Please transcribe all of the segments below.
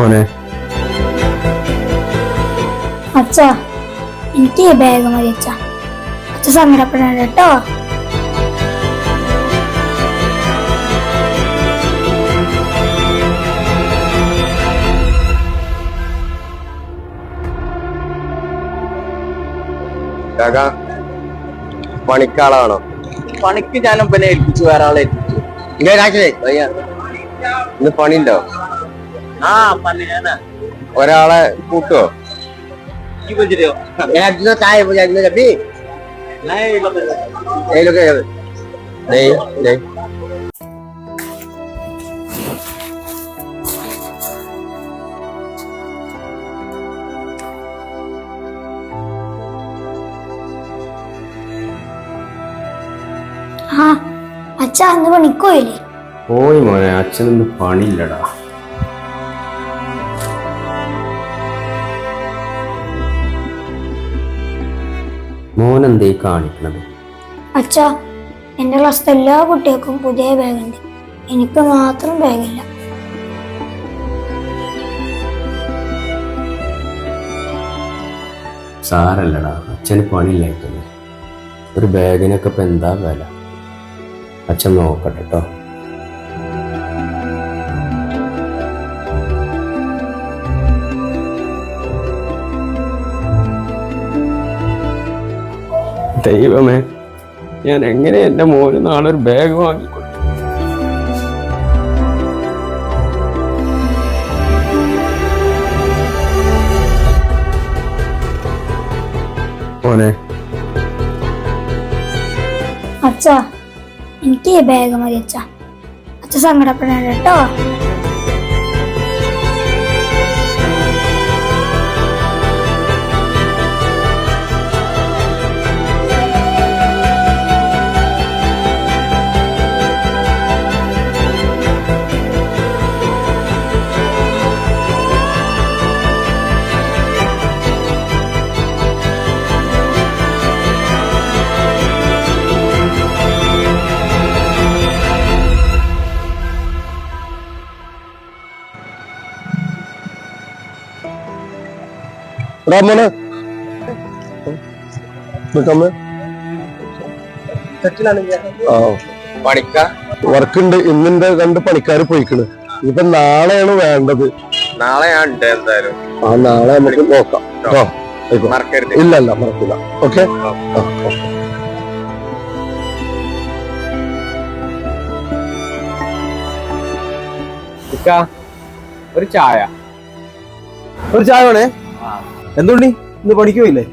മോനെ അച്ഛാ എനിക്ക് ഈ ബാഗ് മതി അച്ഛാ. അച്ഛ സങ്കടപ്പെടണ്ട കേട്ടോ. പണിക്കാളാണോ? പണിക്ക് ഞാൻ പിന്നെ ഏൽപ്പിച്ചു, വേറെ ആളെ ഏൽപ്പിച്ചു. ഇന്ന് പണിയുണ്ടോ? ആ പണി ഞാനാ. ഒരാളെ കൂട്ടോ? ആ അച്ഛാ അന്ന് പണിക്കോയില്ലേ? പോയി മോനെ, അച്ഛനൊന്നും പണിയില്ലടാ. മോനെന്തേ കാണിക്കണത്? അച്ഛാ എന്റെ ക്ലാസ്സിലെ എല്ലാ കുട്ടികൾക്കും പുതിയ ബാഗുണ്ട്, എനിക്ക് മാത്രം ബാഗില്ല. സാരല്ലടാ, അച്ഛന് പണിയില്ലായിട്ടല്ലേ. ഒരു ബാഗിനൊക്കെ ഇപ്പൊ എന്താ വില? അച്ഛൻ നോക്കട്ടെ കേട്ടോ. ദൈവമേ, ഞാൻ എങ്ങനെ എന്റെ മോന് നാളെ ഒരു ബാഗ് വാങ്ങിക്കൊടുക്കും? മോനെ അച്ഛാ എനിക്ക് ഈ ബാഗ് മതി അച്ഛാ. അച്ഛ സങ്കടപ്പെടണ്ട കേട്ടോ. വർക്കുണ്ട്. ഇന്നിന്റെ 2 പണിക്കാര് പോയിക്കണ്. ഇപ്പൊ നാളെയാണ് വേണ്ടത്. നാളെ ഞാൻ ഉണ്ട് എന്തായാലും. ആ നാളെ നമുക്ക് നോക്കാം. മറക്കരുത്. ഇല്ലല്ല മറക്കില്ല. ഓക്കെ. ഒരു ചായ വേണേ. എന്തുണ്ടി ഇന്ന് പണിക്കുമില്ലേ?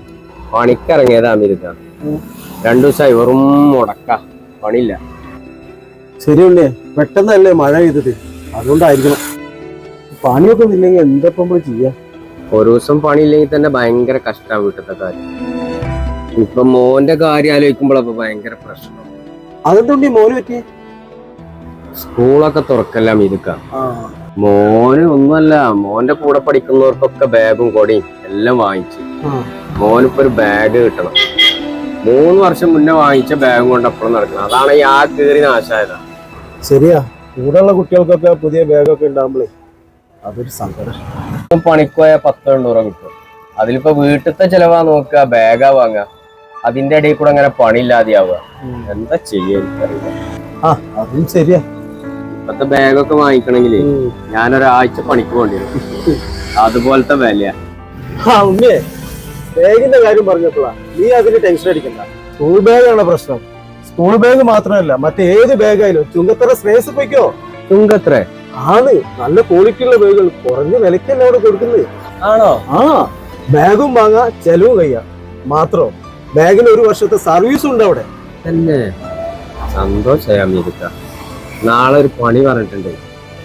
പണിക്കിറങ്ങിയതാ അമീർക്ക. 2 ദിവസമായി വെറും മുടക്ക, പണിയില്ല. ശരിയുണ്ടേ, പെട്ടെന്നല്ലേ മഴ പെയ്തത്, അതുകൊണ്ടായിരിക്കണം. പണിയൊക്കെ ഇല്ലെങ്കിൽ എന്താ ചെയ്യാ? ഒരു ദിവസം പണിയില്ലെങ്കിൽ തന്നെ ഭയങ്കര കഷ്ടാ വീട്ടിലത്തെ കാര്യം. ഇപ്പൊ മോന്റെ കാര്യം ആലോചിക്കുമ്പോഴപ്പോ ഭയങ്കര പ്രശ്നം. അതെന്തുണ്ടി മോന് പറ്റി? സ്കൂളൊക്കെ തുറക്കല്ല അമീർക്ക. മോന് ഒന്നുമല്ല, മോന്റെ കൂടെ പഠിക്കുന്നവർക്കൊക്കെ ബാഗും കൊടിയും എല്ലാം വാങ്ങിച്ചു. മോനിപ്പോ ഒരു ബാഗ് കിട്ടണം. 3 വർഷം മുന്നേ വാങ്ങിച്ച ബാഗും കൊണ്ട് അപ്പുറം നടക്കണം. അതാണ് ആ കീറി നാശായതാ. ശരിയാ, കൂടെയുള്ള കുട്ടികൾക്കൊക്കെ പുതിയ ബാഗൊക്കെ ഉണ്ടാകുമ്പോഴേ അതൊരു സങ്കടം. പണിക്ക് പോയാൽ 10-800 കിട്ടും. അതിലിപ്പോ വീട്ടിലത്തെ ചെലവാ നോക്കുക, ബാഗാ വാങ്ങുക. അതിന്റെ ഇടയിൽ കൂടെ അങ്ങനെ പണിയില്ലാതെയാവുക. എന്താ ചെയ്യാ എനിക്കറിയില്ല. അതും ശരിയാ. ഇപ്പത്തെ ബാഗൊക്കെ വാങ്ങിക്കണമെങ്കിൽ ഞാനൊരാഴ്ച പണിക്ക് പോണ്ടി വരും. അതുപോലത്തെ വിലയാ. ഉണ്ണിയെ, ബാഗിന്റെ കാര്യം പറഞ്ഞപ്പോഴാ നീ അതിന് ടെൻഷൻ അടിക്കണ്ട. സ്കൂൾ ബാഗാണ് പ്രശ്നം. സ്കൂൾ ബാഗ് മാത്രമല്ല, മറ്റേത് ബാഗായാലും ചുങ്കത്തറ സ്പേസ് പോയിക്കോ. ചുങ്കത്ര ആണ്, നല്ല ക്വാളിറ്റി ഉള്ള ബാഗുകൾ കുറഞ്ഞ വിലക്കല്ല അവിടെ കൊടുക്കുന്നത്. ആണോ? ബാഗും വാങ്ങാ, ചെലവും കഴിയാം. മാത്രം ബാഗിന് 1 വർഷത്തെ സർവീസും ഉണ്ട് അവിടെ. തന്നെ സന്തോഷായി. നാളെ ഒരു പണി പറഞ്ഞിട്ടുണ്ട്.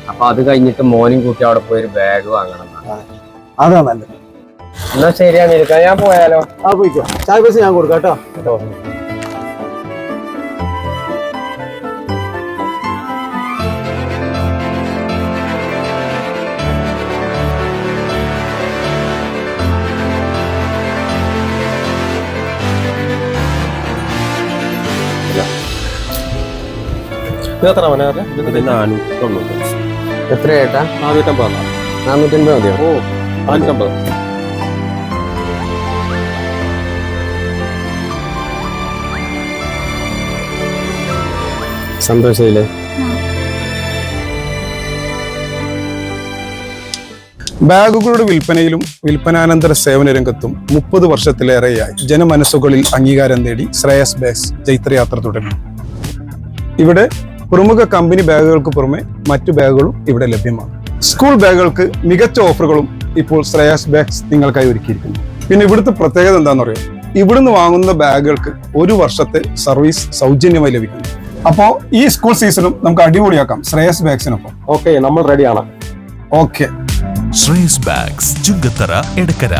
അപ്പൊ അത് കഴിഞ്ഞിട്ട് മോനും കൂട്ടി അവിടെ പോയി ഒരു ബാഗ് വാങ്ങണം. അതാ നല്ലത്. എന്നാ ശരിയാ അമീർക്ക, ഞാൻ പോയാലോ? പോയിക്കോ. ചായ പൈസ ഞാൻ കൊടുക്കാം കേട്ടോ. എത്ര ചേട്ടാ? 450. 450 മതിയോ? ഓ 550. സന്തോഷയില്ലേ? ബാഗുകളുടെ വിൽപ്പനയിലും വിൽപ്പനാനന്തര സേവന രംഗത്തും 30 വർഷത്തിലേറെയായി ജനമനസ്സുകളിൽ അംഗീകാരം നേടി ശ്രേയസ് ബാഗ്സ് ജൈത്രയാത്ര തുടരുന്നു. ഇവിടെ പ്രമുഖ കമ്പനി ബാഗുകൾക്ക് പുറമെ മറ്റു ബാഗുകളും ഇവിടെ ലഭ്യമാണ്. സ്കൂൾ ബാഗുകൾക്ക് മികച്ച ഓഫറുകളും ഇപ്പോൾ ശ്രേയസ് ബാഗ്സ് നിങ്ങൾക്കായി ഒരുക്കിയിരിക്കുന്നു. പിന്നെ ഇവിടുത്തെ പ്രത്യേകത എന്താണെന്ന് അറിയാം, ഇവിടുന്ന് വാങ്ങുന്ന ബാഗുകൾക്ക് 1 വർഷത്തെ സർവീസ് സൗജന്യമായി ലഭിക്കുന്നു. അപ്പോൾ ഈ സ്കൂൾ സീസണും നമുക്ക് അടിപൊളിയാക്കാം ശ്രേയസ് ബാഗ്സിനൊപ്പം. ഓക്കെ, നമ്മൾ റെഡിയാണ്. ഓക്കെ. ശ്രേയസ് ബാഗ്സ് ചുങ്കത്തറ എടക്കര.